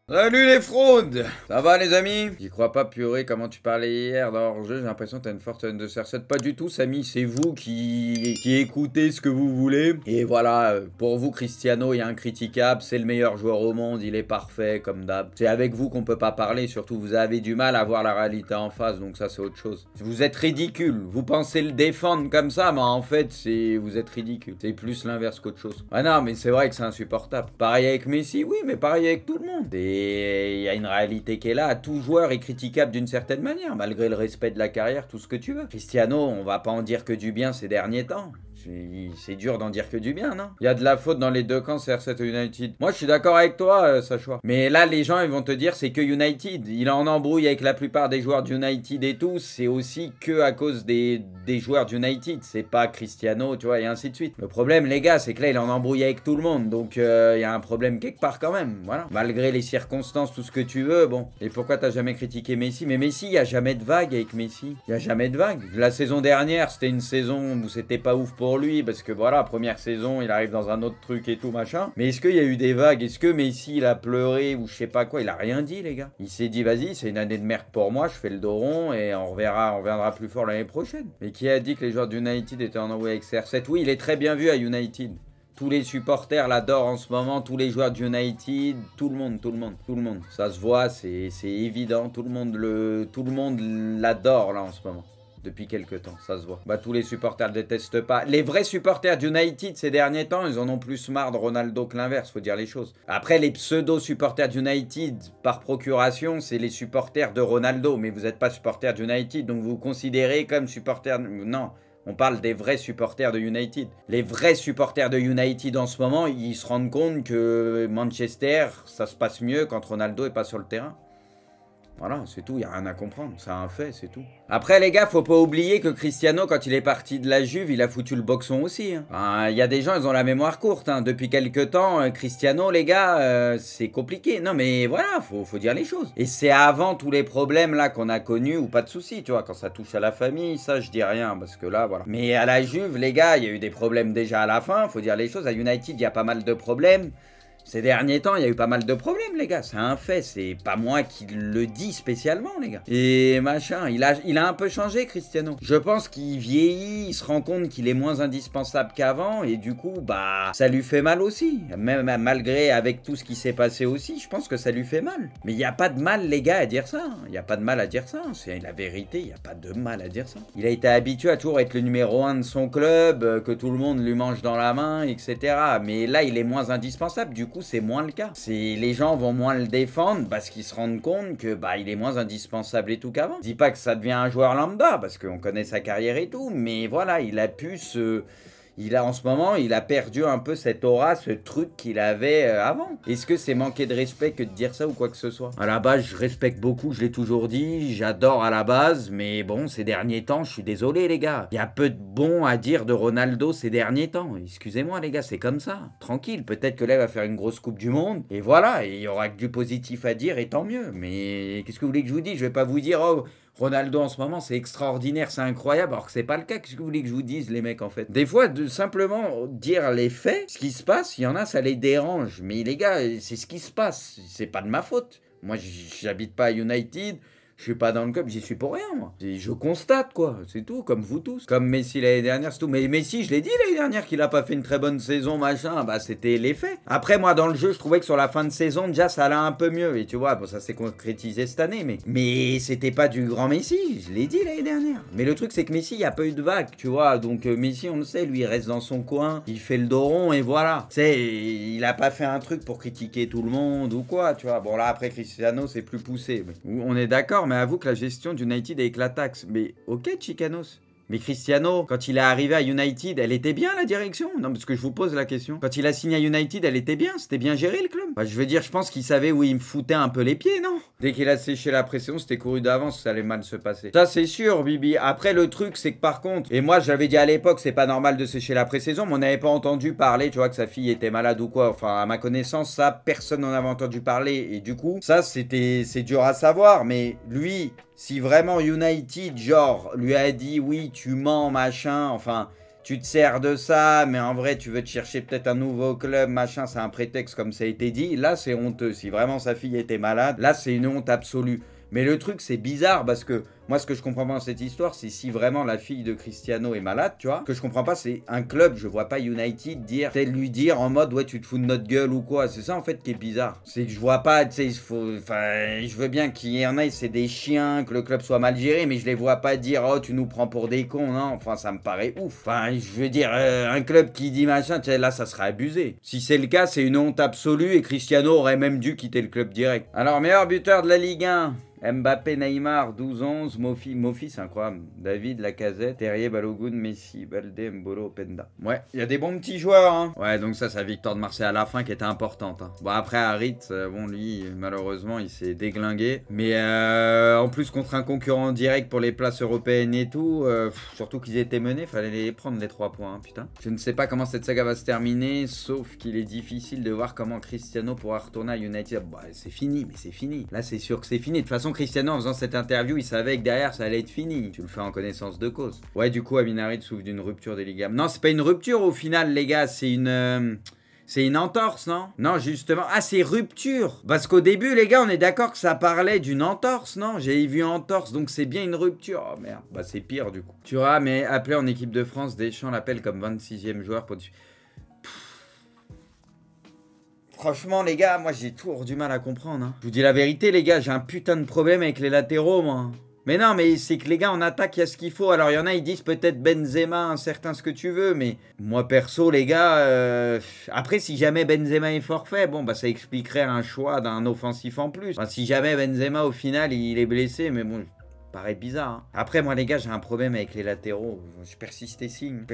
Salut les fraudes! Ça va les amis? J'y crois pas, purée, comment tu parlais hier dans l'hors-jeu, j'ai l'impression que t'as une forte haine de CR7. Pas du tout, Samy, c'est vous qui écoutez ce que vous voulez. Et voilà, pour vous, Cristiano est incritiquable, c'est le meilleur joueur au monde, il est parfait, comme d'hab. C'est avec vous qu'on peut pas parler, surtout vous avez du mal à voir la réalité en face, donc ça c'est autre chose. Vous êtes ridicule, vous pensez le défendre comme ça, mais en fait, vous êtes ridicule. C'est plus l'inverse qu'autre chose. Ah non, mais c'est vrai que c'est insupportable. Pareil avec Messi, oui, mais pareil avec tout le monde. Et il y a une réalité qui est là. Tout joueur est critiquable d'une certaine manière, malgré le respect de la carrière, tout ce que tu veux. Cristiano, on va pas en dire que du bien ces derniers temps. C'est dur d'en dire que du bien, non? Il y a de la faute dans les deux camps, CR7 et United. Moi, je suis d'accord avec toi, Sachois. Mais là, les gens, ils vont te dire, c'est que United. Il est en embrouille avec la plupart des joueurs d'United et tout. C'est aussi que à cause des joueurs d'United. C'est pas Cristiano, tu vois, et ainsi de suite. Le problème, les gars, c'est que là, il est en embrouille avec tout le monde. Donc, il y a un problème quelque part quand même. Voilà. Malgré les circonstances, tout ce que tu veux, bon. Et pourquoi t'as jamais critiqué Messi? Mais Messi, il n'y a jamais de vague avec Messi. Il n'y a jamais de vague. La saison dernière, c'était une saison où c'était pas ouf pour lui, parce que voilà, première saison, il arrive dans un autre truc et tout machin. Mais est-ce qu'il y a eu des vagues? Est-ce que Messi, il a pleuré ou je sais pas quoi? Il a rien dit, les gars. Il s'est dit, vas-y, c'est une année de merde pour moi, je fais le dos rond et on reviendra plus fort l'année prochaine. Mais qui a dit que les joueurs d'United étaient en envoyé avec CR7? Oui, il est très bien vu à United. Tous les supporters l'adorent en ce moment, tous les joueurs d'United, tout le monde. Ça se voit, c'est évident, tout le monde l'adore là en ce moment. Depuis quelques temps, ça se voit. Bah tous les supporters le détestent pas. Les vrais supporters d'United ces derniers temps, ils en ont plus marre de Ronaldo que l'inverse, faut dire les choses. Après, les pseudo-supporters d'United, par procuration, c'est les supporters de Ronaldo. Mais vous n'êtes pas supporter d'United, donc vous vous considérez comme supporter... Non, on parle des vrais supporters de United. Les vrais supporters de United en ce moment, ils se rendent compte que Manchester, ça se passe mieux quand Ronaldo est pas sur le terrain. Voilà, c'est tout, il n'y a rien à comprendre, c'est un fait, c'est tout. Après les gars, faut pas oublier que Cristiano, quand il est parti de la Juve, il a foutu le boxon aussi. Il y a des gens, ils ont la mémoire courte. Depuis quelques temps, Cristiano, les gars, c'est compliqué. Non mais voilà, faut dire les choses. Et c'est avant tous les problèmes là qu'on a connus, ou pas de soucis, tu vois, quand ça touche à la famille, ça je dis rien, parce que là, voilà. Mais à la Juve, les gars, il y a eu des problèmes déjà à la fin, faut dire les choses. À United, il y a pas mal de problèmes. Ces derniers temps, il y a eu pas mal de problèmes, les gars. C'est un fait. C'est pas moi qui le dis spécialement, les gars. Et machin, il a un peu changé, Cristiano. Je pense qu'il vieillit, il se rend compte qu'il est moins indispensable qu'avant. Et du coup, bah, ça lui fait mal aussi. Même malgré, avec tout ce qui s'est passé aussi, je pense que ça lui fait mal. Mais il n'y a pas de mal, les gars, à dire ça. Il n'y a pas de mal à dire ça. C'est la vérité, il n'y a pas de mal à dire ça. Il a été habitué à toujours être le numéro 1 de son club, que tout le monde lui mange dans la main, etc. Mais là, il est moins indispensable. Du coup, c'est moins le cas. Les gens vont moins le défendre parce qu'ils se rendent compte que bah il est moins indispensable et tout qu'avant. Je dis pas que ça devient un joueur lambda parce qu'on connaît sa carrière et tout, mais voilà, il a pu se... en ce moment, il a perdu un peu cette aura, ce truc qu'il avait avant. Est-ce que c'est manquer de respect que de dire ça ou quoi que ce soit? À la base, je respecte beaucoup, je l'ai toujours dit, j'adore à la base, mais bon, ces derniers temps, je suis désolé les gars. Il y a peu de bon à dire de Ronaldo ces derniers temps. Excusez-moi les gars, c'est comme ça. Tranquille, peut-être que là, il va faire une grosse Coupe du Monde, et voilà, et il y aura que du positif à dire, et tant mieux. Mais qu'est-ce que vous voulez que je vous dise? Je vais pas vous dire, oh... Ronaldo en ce moment c'est extraordinaire, c'est incroyable, alors que c'est pas le cas. Qu'est-ce que vous voulez que je vous dise les mecs en fait? Des fois de simplement dire les faits, ce qui se passe, il y en a ça les dérange. Mais les gars, c'est ce qui se passe, c'est pas de ma faute. Moi j'habite pas à United, je suis pas dans le club, j'y suis pour rien moi. Je constate quoi, c'est tout, comme vous tous. Comme Messi l'année dernière, c'est tout. Mais Messi, je l'ai dit l'année dernière qu'il a pas fait une très bonne saison, machin, bah c'était les faits. Après moi dans le jeu, je trouvais que sur la fin de saison, déjà ça allait un peu mieux. Et tu vois, bon ça s'est concrétisé cette année, mais c'était pas du grand Messi, je l'ai dit l'année dernière. Mais le truc c'est que Messi, il n'y a pas eu de vague, tu vois. Donc Messi, on le sait, lui il reste dans son coin, il fait le dos rond et voilà. Tu sais, il a pas fait un truc pour critiquer tout le monde ou quoi, tu vois. Bon là après Cristiano, c'est plus poussé. On est d'accord, mais avoue que la gestion d'United est éclataxe. Mais ok, Chicanos. Mais Cristiano, quand il est arrivé à United, elle était bien la direction? Non, parce que je vous pose la question. Quand il a signé à United, elle était bien? C'était bien géré le club? Bah, je veux dire, je pense qu'il savait où il me foutait un peu les pieds, non? Dès qu'il a séché la pression, c'était couru d'avance que ça allait mal se passer. Ça, c'est sûr, Bibi. Après, le truc, c'est que par contre, et moi, j'avais dit à l'époque, c'est pas normal de sécher la pré-saison, mais on n'avait pas entendu parler, tu vois, que sa fille était malade ou quoi. Enfin, à ma connaissance, ça, personne n'en avait entendu parler. Et du coup, ça, c'est dur à savoir. Mais lui, si vraiment United, genre, lui a dit, oui, tu mens, machin, enfin... tu te sers de ça, mais en vrai, tu veux te chercher peut-être un nouveau club, machin, c'est un prétexte comme ça a été dit. Là, c'est honteux. Si vraiment sa fille était malade, là, c'est une honte absolue. Mais le truc, c'est bizarre parce que moi, ce que je comprends pas dans cette histoire, c'est si vraiment la fille de Cristiano est malade, tu vois. Ce que je comprends pas, c'est un club, je vois pas United dire, peut-être lui dire en mode, ouais, tu te fous de notre gueule ou quoi. C'est ça, en fait, qui est bizarre. C'est que je vois pas, tu sais, il faut, enfin, je veux bien qu'il y en ait, c'est des chiens, que le club soit mal géré, mais je les vois pas dire, oh, tu nous prends pour des cons, non. Enfin, ça me paraît ouf. Enfin, je veux dire, un club qui dit machin, tu sais, là, ça serait abusé. Si c'est le cas, c'est une honte absolue et Cristiano aurait même dû quitter le club direct. Alors, meilleur buteur de la Ligue 1. Mbappé, Neymar, 12-11, Mofi, c'est incroyable. David, Lacazette, Terrier, Balogun, Messi, Balde, Mbolo, Penda. Ouais, il y a des bons petits joueurs, hein. Ouais, donc ça, c'est la victoire de Marseille à la fin qui était importante. Hein. Bon, après, Harit, bon, lui, malheureusement, il s'est déglingué. Mais en plus, contre un concurrent direct pour les places européennes et tout, surtout qu'ils étaient menés, fallait les prendre les 3 points, hein, putain. Je ne sais pas comment cette saga va se terminer, sauf qu'il est difficile de voir comment Cristiano pourra retourner à United. Bah, c'est fini, mais c'est fini. Là, c'est sûr que c'est fini. De toute façon, Cristiano, en faisant cette interview, il savait que derrière, ça allait être fini. Tu le fais en connaissance de cause. Ouais, du coup, Amin Harit souffre d'une rupture des ligaments. Non, c'est pas une rupture au final, les gars. C'est une entorse, non? Non, justement. Ah, c'est rupture. Parce qu'au début, les gars, on est d'accord que ça parlait d'une entorse, non? J'ai vu entorse, donc c'est bien une rupture. Oh, merde. Bah, c'est pire, du coup. Tu vois, mais appelé en équipe de France, Deschamps l'appelle comme 26e joueur pour... Franchement, les gars, moi, j'ai toujours du mal à comprendre. Hein. Je vous dis la vérité, les gars, j'ai un putain de problème avec les latéraux, moi. Mais non, mais c'est que les gars, en attaque, il y a ce qu'il faut. Alors, il y en a, ils disent peut-être Benzema, un certain ce que tu veux. Mais moi, perso, les gars... Après, si jamais Benzema est forfait, bon, bah, ça expliquerait un choix d'un offensif en plus. Enfin, si jamais Benzema, au final, il est blessé, mais bon... paraît bizarre. Hein. Après, moi, les gars, j'ai un problème avec les latéraux. Je persiste et signe.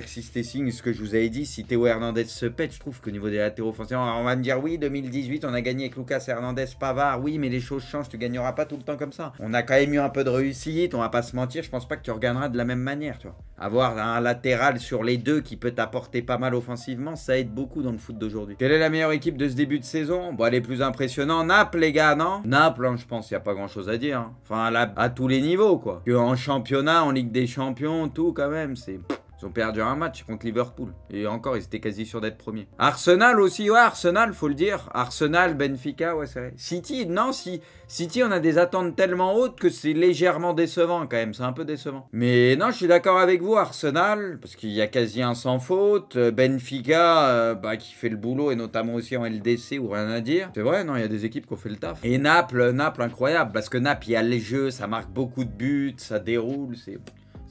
Ce que je vous avais dit, si Théo Hernandez se pète, je trouve qu'au niveau des latéraux offensifs, on va me dire, oui, 2018, on a gagné avec Lucas Hernandez, Pavard. Oui, mais les choses changent, tu gagneras pas tout le temps comme ça. On a quand même eu un peu de réussite, on va pas se mentir, je pense pas que tu regagneras de la même manière, tu vois. Avoir un latéral sur les deux qui peut t'apporter pas mal offensivement, ça aide beaucoup dans le foot d'aujourd'hui. Quelle est la meilleure équipe de ce début de saison? Bon, elle est plus impressionnante. Naples, les gars, non? Naples, hein, je pense, il n'y a pas grand chose à dire. Hein. Enfin, là, à tous les niveaux, quoi. Que en championnat, en Ligue des Champions, tout quand même, c'est... Ils ont perdu un match contre Liverpool. Et encore, ils étaient quasi sûrs d'être premiers. Arsenal aussi, ouais, Arsenal, faut le dire. Arsenal, Benfica, ouais, c'est vrai. City, non, City, on a des attentes tellement hautes que c'est légèrement décevant quand même. C'est un peu décevant. Mais non, je suis d'accord avec vous, Arsenal, parce qu'il y a quasi un sans faute. Benfica, qui fait le boulot, et notamment aussi en LDC, ou rien à dire. C'est vrai, non, il y a des équipes qui ont fait le taf. Et Naples, incroyable, parce que Naples, il y a les jeux, ça marque beaucoup de buts, ça déroule, c'est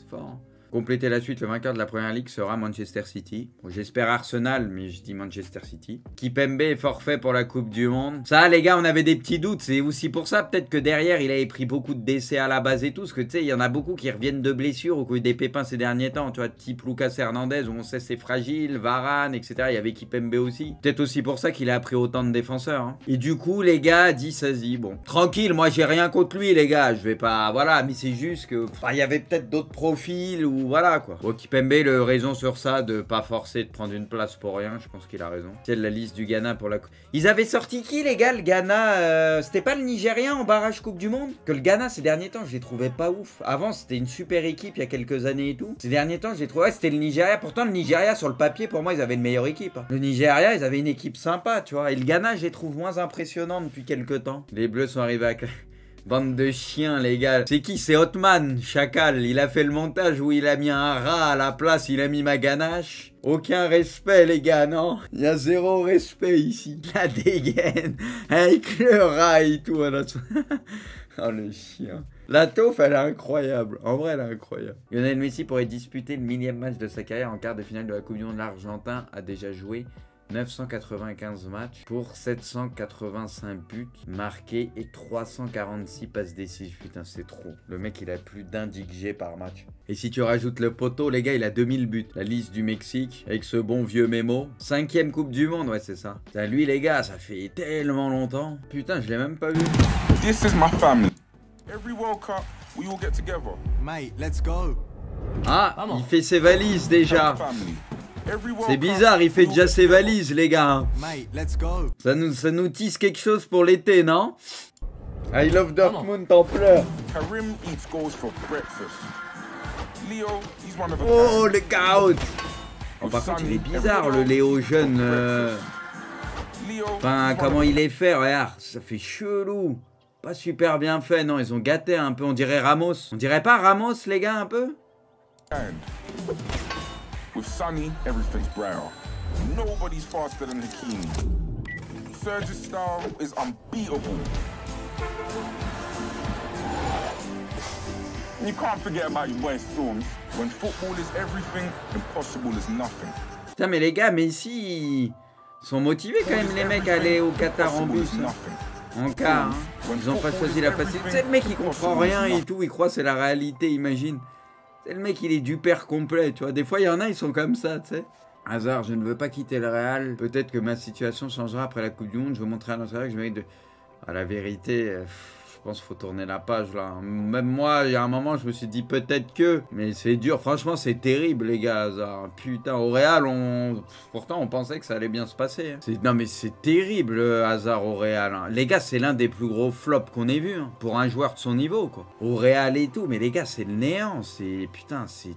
fort. Hein. Compléter la suite, le vainqueur de la première ligue sera Manchester City. Bon, j'espère Arsenal, mais je dis Manchester City. Kipembe est forfait pour la Coupe du Monde. Ça, les gars, on avait des petits doutes. C'est aussi pour ça, peut-être que derrière, il avait pris beaucoup de décès à la base et tout. Parce que, tu sais, il y en a beaucoup qui reviennent de blessures ou qui ont eu des pépins ces derniers temps. Tu vois, type Lucas Hernandez, où on sait c'est fragile, Varane, etc. Il y avait Kipembe aussi. Peut-être aussi pour ça qu'il a pris autant de défenseurs. Hein. Et du coup, les gars, 10-10. Bon, tranquille, moi, j'ai rien contre lui, les gars. Je vais pas... Voilà, mais c'est juste que... il y avait peut-être d'autres profils ou... Voilà quoi. Bon, Kipembe, il a raison sur ça, de pas forcer de prendre une place pour rien, je pense qu'il a raison. C'est la liste du Ghana pour la coupe. Ils avaient sorti qui les gars, le Ghana c'était pas le Nigérien en barrage Coupe du Monde? Que le Ghana ces derniers temps, je les trouvais pas ouf. Avant, c'était une super équipe il y a quelques années et tout. Ces derniers temps, je les trouvais, c'était le Nigeria. Pourtant, le Nigeria, sur le papier, pour moi, ils avaient une meilleure équipe. Hein. Le Nigeria, ils avaient une équipe sympa, tu vois. Et le Ghana, je les trouve moins impressionnants depuis quelques temps. Les Bleus sont arrivés à... Bande de chiens, les gars. C'est qui? C'est Hotman, Chacal. Il a fait le montage où il a mis un rat à la place, il a mis ma ganache. Aucun respect, les gars, non? Il y a zéro respect ici. La dégaine avec le rat et tout. Oh, le chien. La taupe, elle est incroyable. En vrai, elle est incroyable. Lionel Messi pourrait disputer le 1000e match de sa carrière en quart de finale de la Coupe du Monde. L'Argentin a déjà joué 995 matchs pour 785 buts marqués et 346 passes décisives. Putain, c'est trop. Le mec, il a plus d'un dig par match. Et si tu rajoutes le poteau, les gars, il a 2000 buts. La liste du Mexique, avec ce bon vieux Memo. 5e Coupe du Monde, ouais, c'est ça. Putain, lui, les gars, ça fait tellement longtemps. Putain, je l'ai même pas vu. This is my family. Every World Cup, we all get together. Mate, let's go. Ah, il fait ses valises déjà. C'est bizarre, il fait déjà ses valises, les gars. Mate, let's go. Ça nous tisse quelque chose pour l'été, non? I love Dortmund, t'en pleures. Karim eats goals for breakfast. Leo, he's one of a Oh, le caout. Oh, par contre, il est bizarre, le Léo jeune. Enfin, comment il est fait, regarde. Ça fait chelou. Pas super bien fait, non. Ils ont gâté un peu. On dirait Ramos. On dirait pas Ramos, les gars, un peu? With Sonny, everything's brighter. Nobody's faster than Hakimi. Serge's style is unbeatable. You can't forget about your boy Storms. When football is everything, impossible is nothing. Putain, mais les gars, mais ici, ils sont motivés quand même, les mecs, à aller au Qatar en bus. En car, hein. Ils ont pas choisi la facilité. C'est le mec, il comprend rien et tout, il croit que c'est la réalité, imagine. C'est le mec, il est du père complet, tu vois. Des fois, il y en a, ils sont comme ça, tu sais. Hazard, je ne veux pas quitter le Real. Peut-être que ma situation changera après la Coupe du Monde. Je veux montrer à l'intérieur que je mérite de... À la vérité, je pense qu'il faut tourner la page, là. Même moi, il y a un moment, je me suis dit peut-être que... Mais c'est dur. Franchement, c'est terrible, les gars, Hazard. Putain, au Real, pourtant, on pensait que ça allait bien se passer. Hein. Non, mais c'est terrible, Hazard au Real. Hein. Les gars, c'est l'un des plus gros flops qu'on ait vu. Hein, pour un joueur de son niveau, quoi. Au Real et tout. Mais les gars, c'est le néant. C'est... Putain, c'est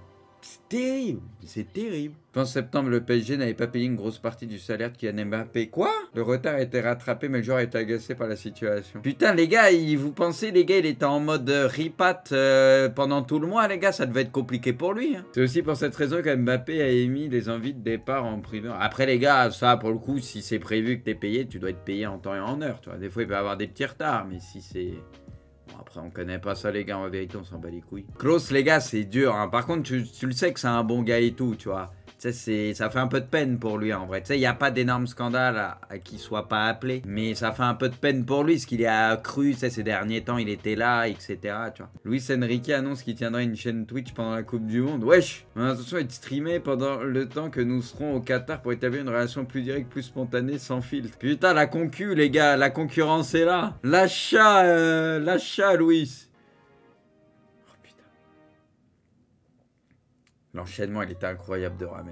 terrible. C'est terrible. Fin septembre, le PSG n'avait pas payé une grosse partie du salaire de Kylian Mbappé. Quoi? Le retard a été rattrapé, mais le joueur était agacé par la situation. Putain, les gars, vous pensez, les gars, il était en mode ripat pendant tout le mois, les gars, ça devait être compliqué pour lui. Hein. C'est aussi pour cette raison que Mbappé a émis des envies de départ en privé. Après, les gars, ça, pour le coup, si c'est prévu que t'es payé, tu dois être payé en temps et en heure. Tu vois. Des fois, il peut y avoir des petits retards, mais si c'est... Bon, après, on connaît pas ça, les gars, en vérité, on s'en bat les couilles. Klaus, les gars, c'est dur. Hein. Par contre, tu le sais que c'est un bon gars et tout, tu vois. Ça fait un peu de peine pour lui en vrai. Tu sais, il n'y a pas d'énorme scandale à qu'il soit pas appelé. Mais ça fait un peu de peine pour lui, ce qu'il a cru, tu sais, ces derniers temps, il était là, etc. Tu vois. Luis Enrique annonce qu'il tiendra une chaîne Twitch pendant la Coupe du Monde. Wesh! Mais attention à être streamé pendant le temps que nous serons au Qatar pour établir une relation plus directe, plus spontanée, sans filtre. Putain, la concu, les gars, la concurrence est là. L'achat, Luis. L'enchaînement, il était incroyable de Rames.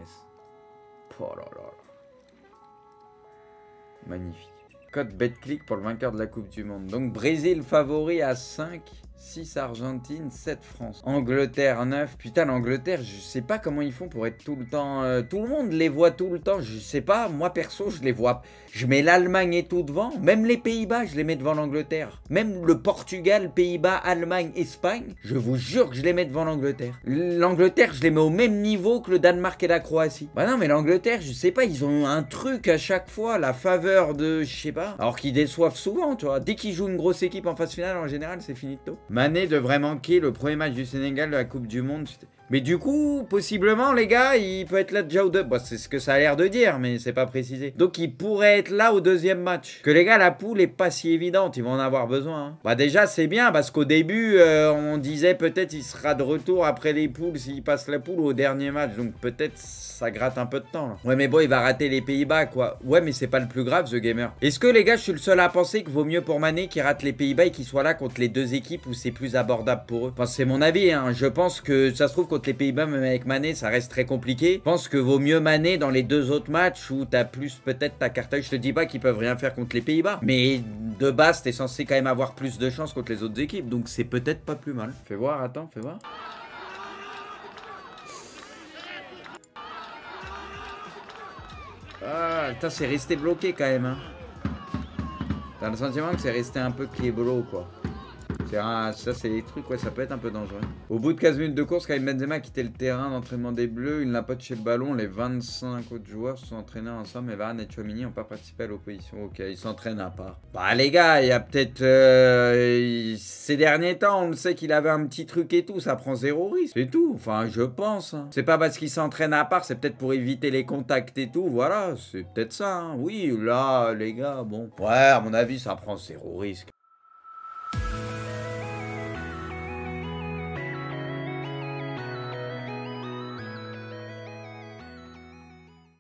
Oh là là. Magnifique. Code BetClick pour le vainqueur de la Coupe du Monde. Donc, Brésil favori à 5, 6 Argentine, 7 France. Angleterre 9. Putain, l'Angleterre, je sais pas comment ils font pour être tout le temps... tout le monde les voit tout le temps. Je sais pas, moi perso, je les vois. Je mets l'Allemagne et tout devant. Même les Pays-Bas, je les mets devant l'Angleterre. Même le Portugal, Pays-Bas, Allemagne, Espagne, je vous jure que je les mets devant l'Angleterre. L'Angleterre, je les mets au même niveau que le Danemark et la Croatie. Bah non, mais l'Angleterre, je sais pas, ils ont un truc à chaque fois, la faveur de... Je sais pas. Alors qu'ils déçoivent souvent, tu vois. Dès qu'ils jouent une grosse équipe en phase finale, en général, c'est finito. Mané devrait manquer le premier match du Sénégal de la Coupe du Monde. Mais du coup, possiblement, les gars, il peut être là déjà au deux. Bon, c'est ce que ça a l'air de dire, mais c'est pas précisé. Donc, il pourrait être là au deuxième match. Que les gars, la poule est pas si évidente. Ils vont en avoir besoin. Hein. Bah déjà, c'est bien, parce qu'au début, on disait peut-être il sera de retour après les poules s'il passe la poule au dernier match. Donc, peut-être ça gratte un peu de temps. Là. Ouais, mais bon, il va rater les Pays-Bas, quoi. Ouais, mais c'est pas le plus grave, The Gamer. Est-ce que, les gars, je suis le seul à penser qu'il vaut mieux pour Mané qu'il rate les Pays-Bas et qu'il soit là contre les deux équipes où c'est plus abordable pour eux? Enfin, c'est mon avis, hein. Je pense que ça se trouve contre les Pays-Bas, même avec Mané, ça reste très compliqué. Je pense que vaut mieux Mané dans les deux autres matchs où t'as plus peut-être ta carte. Je te dis pas qu'ils peuvent rien faire contre les Pays-Bas, mais de base, t'es censé quand même avoir plus de chance contre les autres équipes, donc c'est peut-être pas plus mal. Fais voir, attends, fais voir. Ah, putain, c'est resté bloqué quand même, hein. T'as le sentiment que c'est resté un peu pied-bolo, quoi. Ça, c'est des trucs, ouais, ça peut être un peu dangereux. Au bout de 15 minutes de course, Karim Benzema a quitté le terrain d'entraînement des Bleus. Il n'a pas touché le ballon. Les 25 autres joueurs se sont entraînés ensemble. Et Varane et Tchouaméni n'ont pas participé à l'opposition. Ok, ils s'entraînent à part. Bah, les gars, il y a peut-être... ces derniers temps, on sait qu'il avait un petit truc et tout. Ça prend zéro risque. C'est tout. Enfin, je pense. Hein. C'est pas parce qu'ils s'entraînent à part. C'est peut-être pour éviter les contacts et tout. Voilà, c'est peut-être ça. Hein. Oui, là, les gars, bon. Ouais, à mon avis, ça prend zéro risque.